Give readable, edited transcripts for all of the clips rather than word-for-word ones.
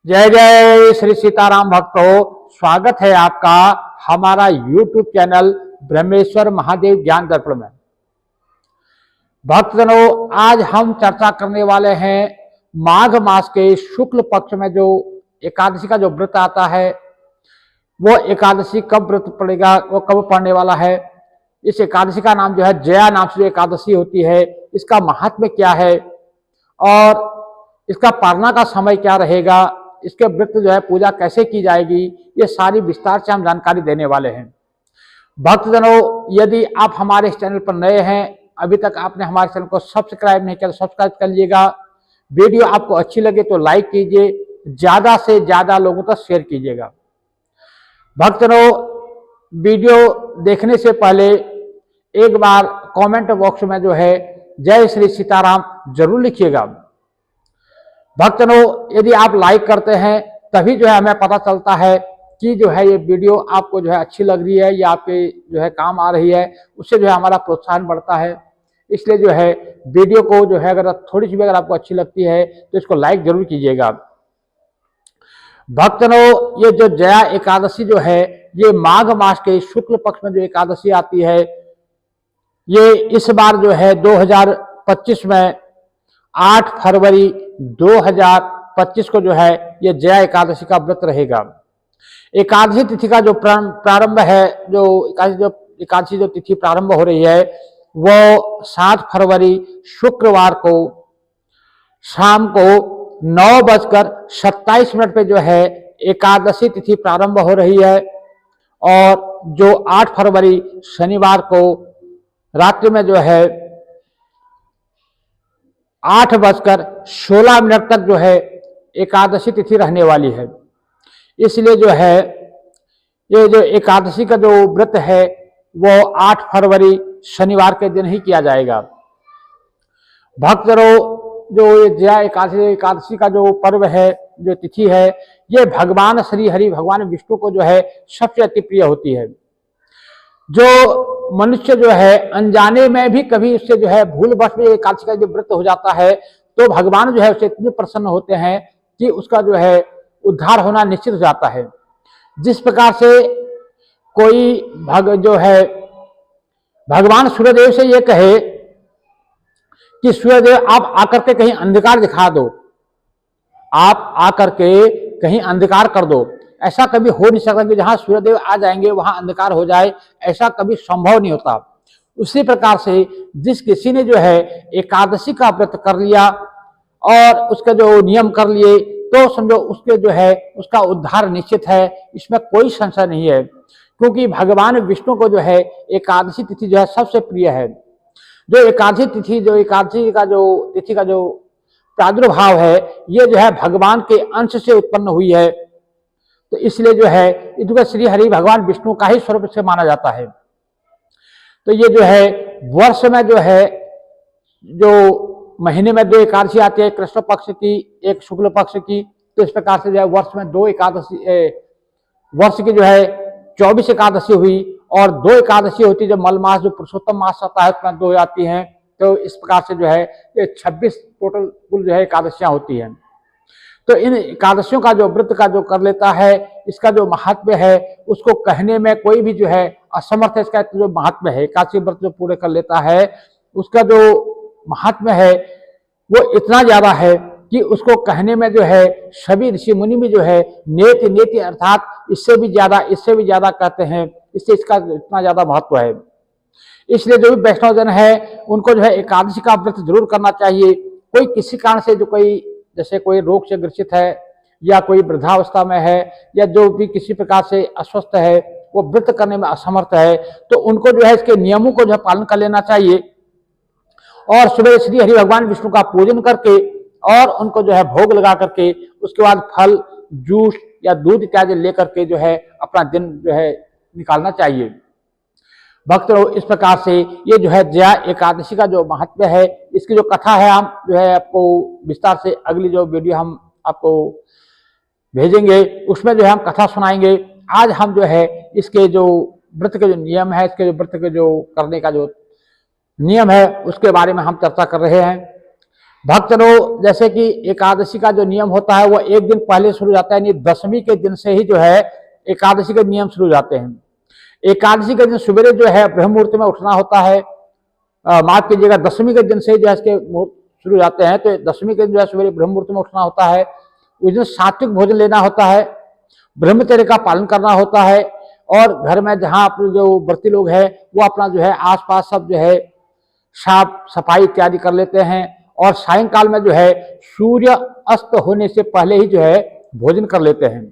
जय जय श्री सीताराम भक्तों, स्वागत है आपका हमारा YouTube चैनल ब्रह्मेश्वर महादेव ज्ञान दर्पण में। भक्तजनों, आज हम चर्चा करने वाले हैं माघ मास के शुक्ल पक्ष में जो एकादशी का जो व्रत आता है, वो एकादशी कब व्रत पड़ेगा, वो कब पड़ने वाला है। इस एकादशी का नाम जो है जया नाम से जो एकादशी होती है, इसका महात्म्य क्या है और इसका पालना का समय क्या रहेगा, इसके व्रत जो है पूजा कैसे की जाएगी, ये सारी विस्तार से हम जानकारी देने वाले हैं। भक्तजनों, यदि आप हमारे इस चैनल पर नए हैं, अभी तक आपने हमारे चैनल को सब्सक्राइब नहीं किया तो सब्सक्राइब कर लीजिएगा। वीडियो आपको अच्छी लगे तो लाइक कीजिए, ज्यादा से ज्यादा लोगों तक शेयर कीजिएगा। भक्तजनों, वीडियो देखने से पहले एक बार कमेंट बॉक्स में जो है जय श्री सीताराम जरूर लिखिएगा। भक्तजनों, यदि आप लाइक करते हैं तभी जो है हमें पता चलता है कि जो है ये वीडियो आपको जो है अच्छी लग रही है या आपके जो है काम आ रही है, उससे जो है हमारा प्रोत्साहन बढ़ता है। इसलिए जो है वीडियो को जो है अगर थोड़ी सी भी अगर आपको अच्छी लगती है तो इसको लाइक जरूर कीजिएगा। भक्तजनों, ये जो जया एकादशी जो है, ये माघ मास के शुक्ल पक्ष में जो एकादशी आती है, ये इस बार जो है 2025 में 8 फरवरी 2025 को जो है ये जया एकादशी का व्रत रहेगा। एकादशी तिथि का जो प्रारंभ है, जो एकादशी जो तिथि प्रारंभ हो रही है, वो 7 फरवरी शुक्रवार को शाम को 9:27 पे जो है एकादशी तिथि प्रारंभ हो रही है और जो 8 फरवरी शनिवार को रात्रि में जो है 8:16 तक जो है एकादशी तिथि रहने वाली है। इसलिए जो है ये जो एकादशी का जो व्रत है वो 8 फरवरी शनिवार के दिन ही किया जाएगा। भक्तों, जो ये जया एकादशी का जो पर्व है, जो तिथि है, ये भगवान श्री हरि भगवान विष्णु को जो है सबसे अति प्रिय होती है। जो मनुष्य जो है अनजाने में भी कभी उससे जो है भूलवश में एकादशी का जो व्रत हो जाता है, तो भगवान जो है उससे इतने प्रसन्न होते हैं कि उसका जो है उद्धार होना निश्चित हो जाता है। जिस प्रकार से कोई जो है भगवान सूर्यदेव से ये कहे कि सूर्यदेव आप आकर के कहीं अंधकार दिखा दो, आप आकर के कहीं अंधकार कर दो। ऐसा कभी हो नहीं सकता कि जहां सूर्यदेव आ जाएंगे वहां अंधकार हो जाए, ऐसा कभी संभव नहीं होता। उसी प्रकार से जिस किसी ने जो है एकादशी का व्रत कर लिया और उसका जो नियम कर लिए, तो समझो उसके जो है उसका उद्धार निश्चित है, इसमें कोई संशय नहीं है। क्योंकि भगवान विष्णु को जो है एकादशी तिथि जो है सबसे प्रिय है। जो एकादशी तिथि तिथि का जो प्रादुर्भाव है, ये जो है भगवान के अंश से उत्पन्न हुई है, तो इसलिए जो है इसको श्री हरि भगवान विष्णु का ही स्वरूप से माना जाता है। तो ये जो है वर्ष में जो है जो महीने में 2 एकादशी आती है, कृष्ण पक्ष की, एक शुक्ल पक्ष की। तो इस प्रकार से जो है वर्ष में 2 एकादशी, वर्ष की जो है 24 एकादशी हुई और 2 एकादशी होती है जो मल मास, जो पुरुषोत्तम मास आता है, उसमें 2 आती हैं। तो इस प्रकार से जो है ये 26 टोटल कुल जो है एकादशियां होती हैं। तो इन एकादशियों का जो व्रत का जो कर लेता है, इसका जो महात्म्य है उसको कहने में कोई भी जो है असमर्थ है। इसका जो महात्म्य है, एकादशी व्रत जो पूरे कर लेता है, उसका जो महात्म्य है वो इतना ज्यादा है कि उसको कहने में जो है सभी ऋषि मुनि भी जो है नेति नेति अर्थात इससे भी ज्यादा कहते हैं। इससे इसका इतना ज्यादा महत्व है। इसलिए जो भी वैष्णव जन है उनको जो है एकादशी का व्रत जरूर करना चाहिए। कोई किसी कारण से जो कोई जैसे कोई रोग से ग्रसित है या कोई वृद्धावस्था में है या जो भी किसी प्रकार से अस्वस्थ है, वो व्रत करने में असमर्थ है, तो उनको जो है इसके नियमों को जो है पालन कर लेना चाहिए और सुबह श्री हरि भगवान विष्णु का पूजन करके और उनको जो है भोग लगा करके उसके बाद फल, जूस या दूध इत्यादि लेकर के जो है अपना दिन जो है निकालना चाहिए। भक्तों, इस प्रकार से ये जो है जया एकादशी का जो महत्व है, इसकी जो कथा है हम जो है आपको विस्तार से अगली जो वीडियो हम आपको भेजेंगे उसमें जो है हम कथा सुनाएंगे। आज हम जो है इसके जो व्रत के जो नियम है, इसके जो व्रत के जो करने का जो नियम है उसके बारे में हम चर्चा कर रहे हैं। भक्तजनों, जैसे कि एकादशी का जो नियम होता है वो एक दिन पहले शुरू हो जाता है, यानी दशमी के दिन से ही जो है एकादशी के नियम शुरू हो जाते हैं। एकादशी के दिन सवेरे जो है ब्रह्म मुहूर्त में उठना होता है। माफ कीजिएगा, दशमी के दिन से जो है इसके मुहूर्त शुरू हो जाते हैं, तो दशमी के दिन जो है सवेरे ब्रह्म मुहूर्त में उठना होता है। उस दिन सात्विक भोजन लेना होता है, ब्रह्मचर्य का पालन करना होता है, और घर में जहाँ अपने जो व्रती लोग हैं वो अपना जो है आसपास सब जो है साफ सफाई इत्यादि कर लेते हैं, और सायंकाल में जो है सूर्य अस्त होने से पहले ही जो है भोजन कर लेते हैं।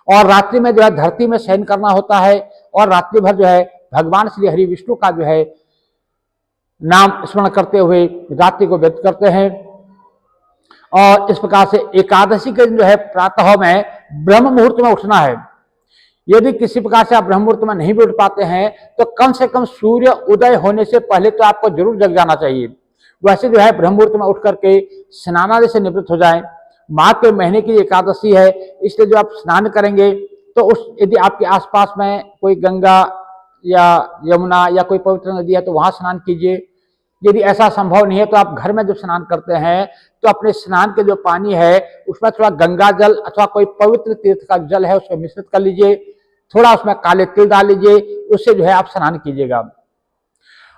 और रात्रि में जो है धरती में शयन करना होता है, और रात्रि भर जो है भगवान श्री हरि विष्णु का जो है नाम स्मरण करते हुए रात्रि को व्यतीत करते हैं। और इस प्रकार से एकादशी के दिन जो है प्रातः में ब्रह्म मुहूर्त में उठना है। यदि किसी प्रकार से आप ब्रह्म मुहूर्त में नहीं भी उठ पाते हैं तो कम से कम सूर्य उदय होने से पहले तो आपको जरूर जग जाना चाहिए। वैसे जो है ब्रह्म मुहूर्त में उठ करके स्नानादि से निवृत्त हो जाएं। माघ के महीने की एकादशी है, इसलिए जो आप स्नान करेंगे तो उस यदि आपके आसपास में कोई गंगा या यमुना या कोई पवित्र नदी है तो वहां स्नान कीजिए। यदि ऐसा संभव नहीं है तो आप घर में जब स्नान करते हैं तो अपने स्नान के जो पानी है उसमें थोड़ा गंगा जल अथवा कोई पवित्र तीर्थ का जल है उसको मिश्रित कर लीजिए, थोड़ा उसमें काले तिल डाल लीजिए, उससे जो है आप स्नान कीजिएगा।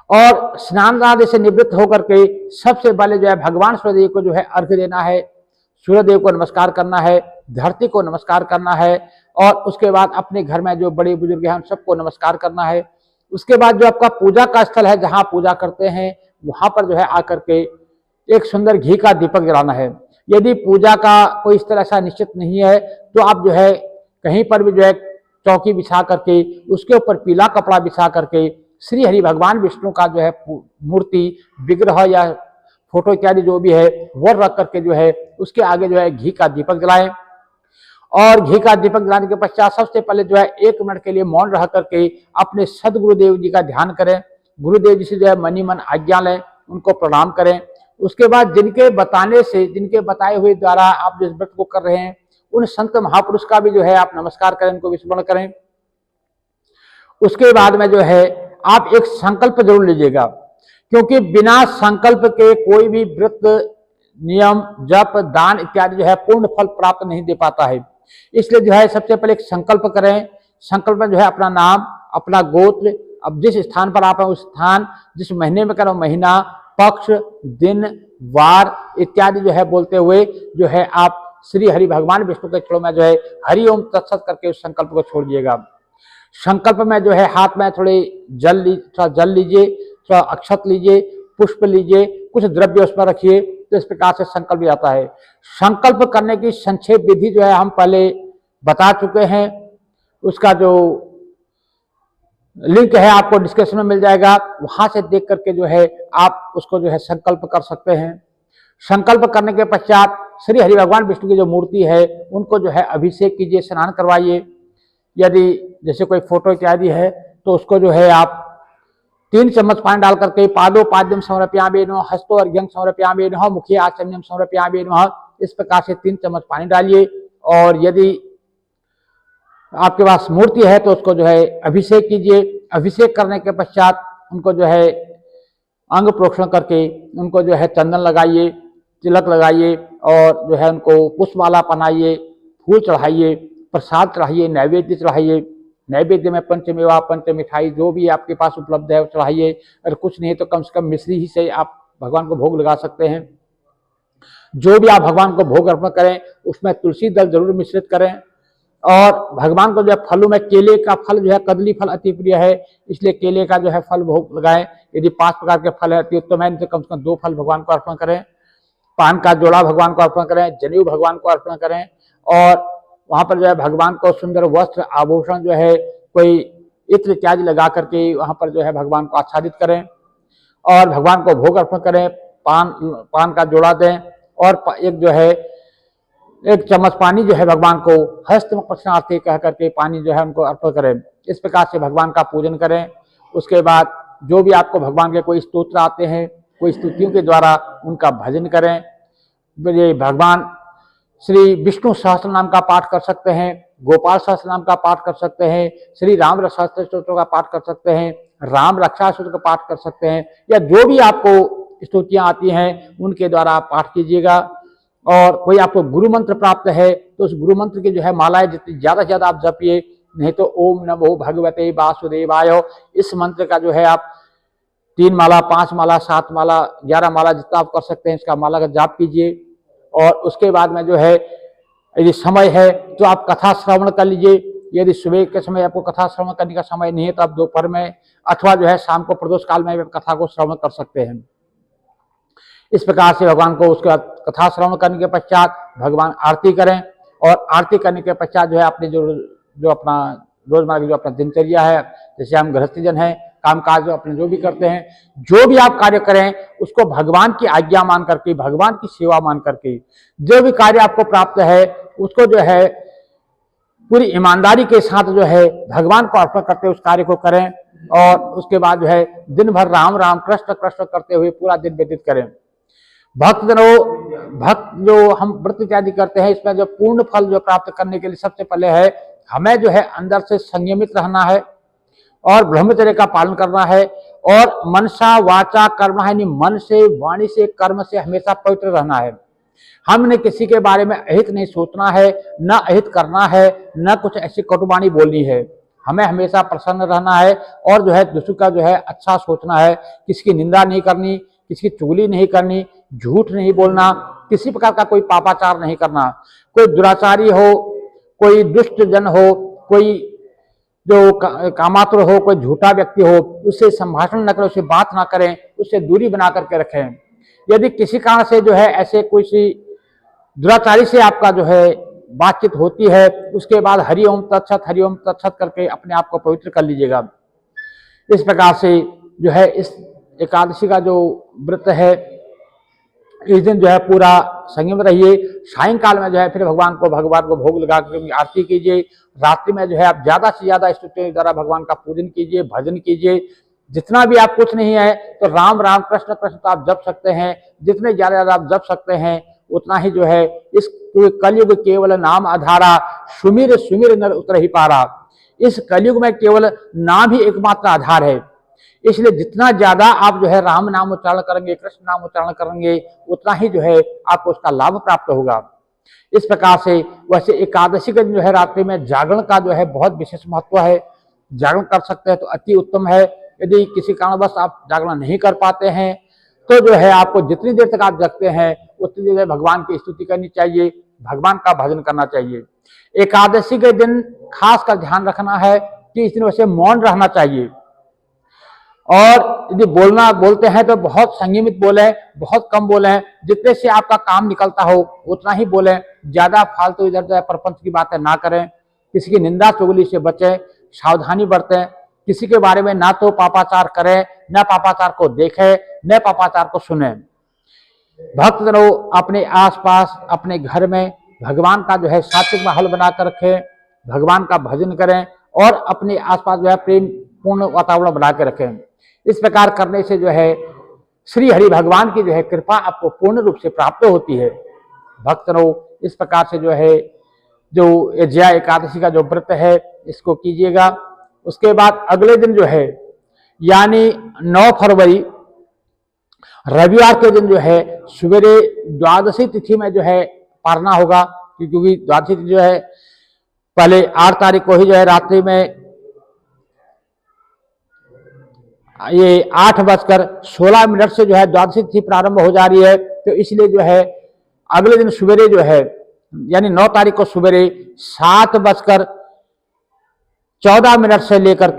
और स्नान आदि से निवृत्त होकर के सबसे पहले जो है भगवान सूर्यदेव को जो है अर्घ्य देना है, सूर्यदेव को नमस्कार करना है, धरती को नमस्कार करना है, और उसके बाद अपने घर में जो बड़े बुजुर्ग हैं उन सबको नमस्कार करना है। उसके बाद जो आपका पूजा का स्थल है जहां पूजा करते हैं वहां पर जो है आकर के एक सुंदर घी का दीपक जलाना है। यदि पूजा का कोई स्थल ऐसा निश्चित नहीं है तो आप जो है कहीं पर भी जो है चौकी बिछा करके उसके ऊपर पीला कपड़ा बिछा करके श्री हरि भगवान विष्णु का जो है मूर्ति, विग्रह या फोटो इत्यादि जो भी है वो रख करके जो है उसके आगे जो है घी का दीपक जलाएं। और घी का दीपक जलाने के पश्चात सबसे पहले जो है 1 मिनट के लिए मौन रह करके अपने सदगुरुदेव जी का ध्यान करें। गुरुदेव जी से जो है मनी मन आज्ञा लें, उनको प्रणाम करें। उसके बाद जिनके बताने से, जिनके बताए हुए द्वारा आप जिस व्रत को कर रहे हैं उन संत महापुरुष का भी जो है आप नमस्कार करें, उनको विस्मरण करें। उसके बाद में जो है आप एक संकल्प जरूर लीजिएगा, क्योंकि बिना संकल्प के कोई भी व्रत, नियम, जप, दान इत्यादि जो है पूर्ण फल प्राप्त नहीं दे पाता है। इसलिए जो है सबसे पहले एक संकल्प करें। संकल्प में जो है अपना नाम, अपना गोत्र, अब जिस स्थान पर आप हैं उस स्थान, जिस महीने में करो महीना, पक्ष, दिन, वार इत्यादि जो है बोलते हुए जो है आप श्री हरि भगवान विष्णु के चरणों में जो है हरि ओम तत्सत करके उस संकल्प को छोड़ दिएगा। संकल्प में जो है हाथ में थोड़ा जल लीजिए, थोड़ा अक्षत लीजिए, पुष्प लीजिए, कुछ द्रव्य उसमें रखिए, तो इस प्रकार से संकल्प आता है। संकल्प करने की संक्षेप विधि जो है हम पहले बता चुके हैं, उसका जो लिंक है आपको डिस्क्रिप्शन में मिल जाएगा, वहां से देख करके जो है आप उसको जो है संकल्प कर सकते हैं। संकल्प करने के पश्चात श्री हरि भगवान विष्णु की जो मूर्ति है उनको जो है अभिषेक कीजिए, स्नान करवाइए। यदि जैसे कोई फोटो इत्यादि है तो उसको जो है आप 3 चम्मच पानी डाल करके पादो पाद्यम समर्पयामि नमः, हस्तो अर्घ्यं समर्पयामि नमः, मुखे आचमनीयं समर्पयामि नमः, इस प्रकार से 3 चम्मच पानी डालिए। और यदि आपके पास मूर्ति है तो उसको जो है अभिषेक कीजिए। अभिषेक करने के पश्चात उनको जो है अंग प्रोक्षण करके उनको जो है चंदन लगाइए, तिलक लगाइए, और जो है उनको पुष्पमाला पहनाइए, फूल चढ़ाइए, प्रसाद चढ़ाइए, नैवेद्य चढ़ाइए। नैवेद्य में पंचमेवा, पंच मिठाई जो भी आपके पास उपलब्ध है वो चढ़ाइए। अगर कुछ नहीं तो कम से कम मिश्री ही से आप भगवान को भोग लगा सकते हैं। जो भी आप भगवान को भोग अर्पण करें उसमें तुलसी दल जरूर मिश्रित करें। और भगवान को जो है फलों में केले का फल जो है, कदली फल अति प्रिय है, इसलिए केले का जो है फल भोग लगाएं। यदि 5 प्रकार के फल है तो मैं इनसे कम से कम 2 फल भगवान को अर्पण करें। पान का जोड़ा भगवान को अर्पण करें, जनेऊ भगवान को अर्पण करें, और वहां पर जो है भगवान को सुंदर वस्त्र आभूषण जो है कोई इत्र इत्यादि लगा करके वहां पर जो है भगवान को आच्छादित करें और भगवान को भोग अर्पण करें। पान का जोड़ा दें, और एक जो है 1 चम्मच पानी जो है भगवान को हस्त प्रश्नार्थी कह करके पानी जो है उनको अर्पण करें। इस प्रकार से भगवान का पूजन करें। उसके बाद जो भी आपको भगवान के कोई स्तोत्र आते हैं, कोई स्तुतियों के द्वारा उनका भजन करें। ये भगवान श्री विष्णु सहस्त्र नाम का पाठ कर सकते हैं, गोपाल सहस्त्र नाम का पाठ कर सकते हैं, श्री राम सहस्त्र स्तोत्र का पाठ कर सकते हैं, राम रक्षा सूत्र का पाठ कर सकते हैं, या जो भी आपको स्तुतियां आती हैं उनके द्वारा आप पाठ कीजिएगा। और कोई आपको गुरु मंत्र प्राप्त है तो उस गुरु मंत्र की जो है मालाएं जितनी ज्यादा से ज्यादा आप जपिए। नहीं तो ओम नमो भगवते वासुदेवाय, इस मंत्र का जो है आप 3 माला, 5 माला, 7 माला, 11 माला जितना आप कर सकते हैं इसका माला का जाप कीजिए। और उसके बाद में जो है यदि समय है तो आप कथा श्रवण कर लीजिए। यदि सुबह के समय आपको कथा श्रवण करने का समय नहीं है तो आप दोपहर में अथवा जो है शाम को प्रदोष काल में कथा को श्रवण कर सकते हैं। इस प्रकार से भगवान को उसके बाद कथा श्रवण करने के पश्चात भगवान आरती करें। और आरती करने के पश्चात जो है अपने जो अपना रोजमर्रा की जो अपना दिनचर्या है, जैसे हम गृहस्थी जन है, कामकाज जो अपने जो भी करते हैं, जो भी आप कार्य करें उसको भगवान की आज्ञा मान करके, भगवान की सेवा मान करके, जो भी कार्य आपको प्राप्त है उसको जो है पूरी ईमानदारी के साथ जो है भगवान को अर्पण करते हुए उस कार्य को करें। और उसके बाद जो है दिन भर राम राम कृष्ण कृष्ण करते हुए पूरा दिन व्यतीत करें। भक्त जो हम व्रत इत्यादि करते हैं इसमें जो पूर्ण फल जो प्राप्त करने के लिए सबसे पहले है हमें जो है अंदर से संयमित रहना है और ब्रह्मचर्य का पालन करना है। और मनसा वाचा कर्म है, मन से, वाणी से, कर्म से हमेशा पवित्र रहना है। हमने किसी के बारे में अहित नहीं सोचना है, न अहित करना है, न कुछ ऐसी कटुवाणी बोलनी है। हमें हमेशा प्रसन्न रहना है और जो है दूसरों का जो है अच्छा सोचना है। किसी की निंदा नहीं करनी, किसी की चुगली नहीं करनी, झूठ नहीं बोलना, किसी प्रकार का कोई पापाचार नहीं करना। कोई दुराचारी हो, कोई दुष्ट जन हो, कोई जो कामातुर हो, कोई झूठा व्यक्ति हो, उससे संभाषण न करें, उससे बात ना करें, उससे दूरी बना करके रखें। यदि किसी कारण से जो है ऐसे कोई सी दुराचारी से आपका जो है बातचीत होती है, उसके बाद हरिओम तत्सत करके अपने आप को पवित्र कर लीजिएगा। इस प्रकार से जो है इस एकादशी का जो व्रत है इस दिन जो है पूरा संयम रहिए। सायंकाल में जो है फिर भगवान को भोग लगा कर आरती कीजिए। रात्रि में जो है आप ज्यादा से ज्यादा स्तुति द्वारा भगवान का पूजन कीजिए, भजन कीजिए। जितना भी आप कुछ नहीं है तो राम राम कृष्ण कृष्ण तो आप जप सकते हैं। जितने ज्यादा आप जप सकते हैं उतना ही जो है इस कलयुग केवल नाम आधारा, सुमिर सुमिर नर उतर ही पारा। इस कलयुग में केवल नाम ही एकमात्र आधार है। इसलिए जितना ज्यादा आप जो है राम नाम उच्चारण करेंगे, कृष्ण नाम उच्चारण करेंगे, उतना ही जो है आपको उसका लाभ प्राप्त होगा। इस प्रकार से वैसे एकादशी के दिन जो है रात्रि में जागरण का जो है बहुत विशेष महत्व है। जागरण कर सकते हैं तो अति उत्तम है। यदि किसी कारणवश आप जागरण नहीं कर पाते हैं तो जो है आपको जितनी देर तक आप जगते हैं उतनी देर भगवान की स्तुति करनी चाहिए, भगवान का भजन करना चाहिए। एकादशी के दिन खास कर ध्यान रखना है कि इस दिन वैसे मौन रहना चाहिए। और यदि बोलते हैं तो बहुत संयमित बोले, बहुत कम बोले, जितने से आपका काम निकलता हो उतना ही बोले। ज्यादा फालतू इधर उधर परपंच की बातें ना करें, किसी की निंदा चुगली से बचें, सावधानी बरतें। किसी के बारे में ना तो पापाचार करें, न पापाचार को देखें, न पापाचार को सुने। भक्तजनों अपने आसपास अपने घर में भगवान का जो है सात्विक माहौल बनाकर रखें, भगवान का भजन करें और अपने आसपास जो है प्रेम पूर्ण वातावरण बना के रखें। इस प्रकार करने से जो है श्री हरि भगवान की जो है कृपा आपको पूर्ण रूप से प्राप्त होती है। भक्तजनों इस प्रकार से जो है जो जया एकादशी का जो व्रत है इसको कीजिएगा। उसके बाद अगले दिन जो है यानी 9 फरवरी रविवार के दिन जो है सवेरे द्वादशी तिथि में जो है पारना होगा। क्योंकि द्वादशी तिथि जो है पहले 8 तारीख को ही जो है रात्रि में ये 8:16 से जो है द्वादशी तिथि प्रारंभ हो जा रही है। तो इसलिए जो है अगले दिन सवेरे जो है यानी 9 तारीख को सवेरे 7:14 से लेकर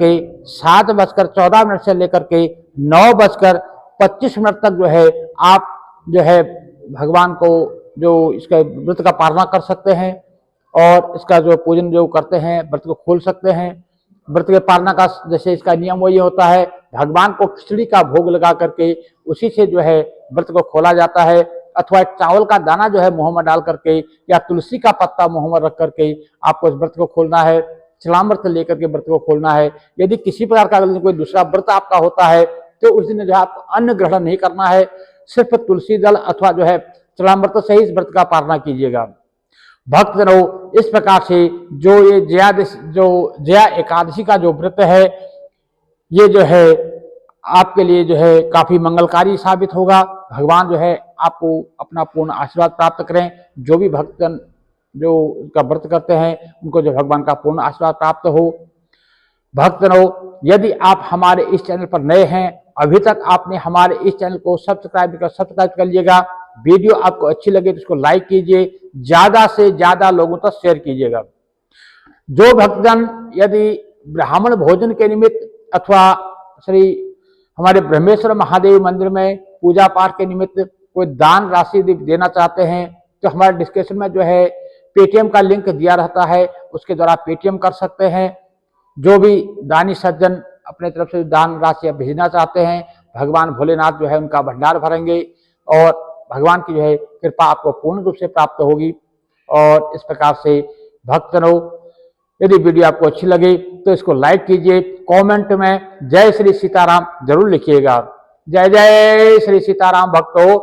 के 9:25 तक जो है आप जो है भगवान को जो इसका व्रत का पालना कर सकते हैं और इसका जो पूजन जो करते हैं व्रत को खोल सकते हैं। व्रत के पालना का जैसे इसका नियम वही होता है, भगवान को खिचड़ी का भोग लगा करके उसी से जो है व्रत को खोला जाता है। अथवा चावल का दाना जो है मुंह में डाल करके या तुलसी का पत्ता मुंह में रख करके आपको इस व्रत को खोलना है। चलामृत लेकर के व्रत को खोलना है। यदि किसी प्रकार का कोई दूसरा व्रत आपका होता है तो उस दिन जो है आपको अन्न ग्रहण नहीं करना है, सिर्फ तुलसी दल अथवा जो है चलामृत से ही इस व्रत का पालना कीजिएगा। भक्तजनों इस प्रकार से जो ये जया एकादशी का जो व्रत है ये जो है आपके लिए जो है काफी मंगलकारी साबित होगा। भगवान जो है आपको अपना पूर्ण आशीर्वाद प्राप्त करें। जो भी भक्तजन जो उसका व्रत करते हैं उनको जो भगवान का पूर्ण आशीर्वाद प्राप्त हो। भक्तजनों, यदि आप हमारे इस चैनल पर नए हैं, अभी तक आपने हमारे इस चैनल को सब्सक्राइब कर लीजिएगा। वीडियो आपको अच्छी लगे तो इसको लाइक कीजिए, ज्यादा से ज्यादा लोगों तक शेयर कीजिएगा। जो भक्तजन यदि ब्राह्मण भोजन के निमित्त अथवा श्री हमारे ब्रह्मेश्वर महादेव मंदिर में पूजा पाठ के निमित्त कोई दान राशि देना चाहते हैं तो हमारे डिस्क्रिप्शन में जो है पेटीएम का लिंक दिया रहता है, उसके द्वारा पेटीएम कर सकते हैं। जो भी दानी सज्जन अपने तरफ से दान राशि भेजना चाहते हैं, भगवान भोलेनाथ जो है उनका भंडार भरेंगे और भगवान की जो है कृपा आपको पूर्ण रूप से प्राप्त होगी। और इस प्रकार से भक्तजनों, यदि वीडियो आपको अच्छी लगे तो इसको लाइक कीजिए, कमेंट में जय श्री सीताराम जरूर लिखिएगा। जय जय श्री सीताराम भक्तों।